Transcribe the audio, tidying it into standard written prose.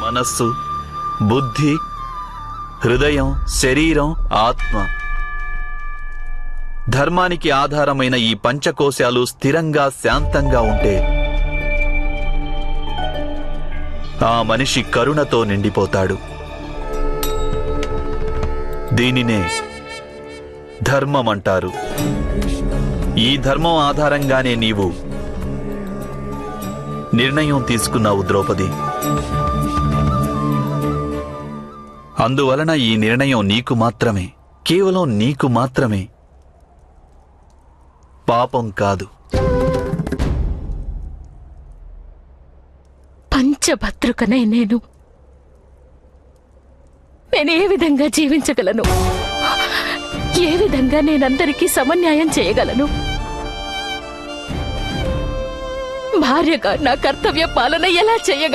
మనస్సు, బుద్ధి, హృదయం, శరీరం, ఆత్మ, ధర్మానికి ఆధారమైన ఈ పంచకోశాలు స్థిరంగా శాంతంగా ఉంటే ఆ మనిషి కరుణతో నిండిపోతాడు. దీనినే ధర్మం అంటారు. ఈ ధర్మం ఆధారంగానే నీవు నిర్ణయం తీసుకున్నావు ద్రౌపది. అందువలన ఈ నిర్ణయం నీకు మాత్రమే, కేవలం నీకు మాత్రమే, పాపం కాదు. పంచభద్రుకనే నేను ఏ విధంగా జీవించగలను? ఏ విధంగా నేనందరికీ సమన్యాయం చేయగలను? భార్యగా నా కర్తవ్య పాలన ఎలా చేయగలను?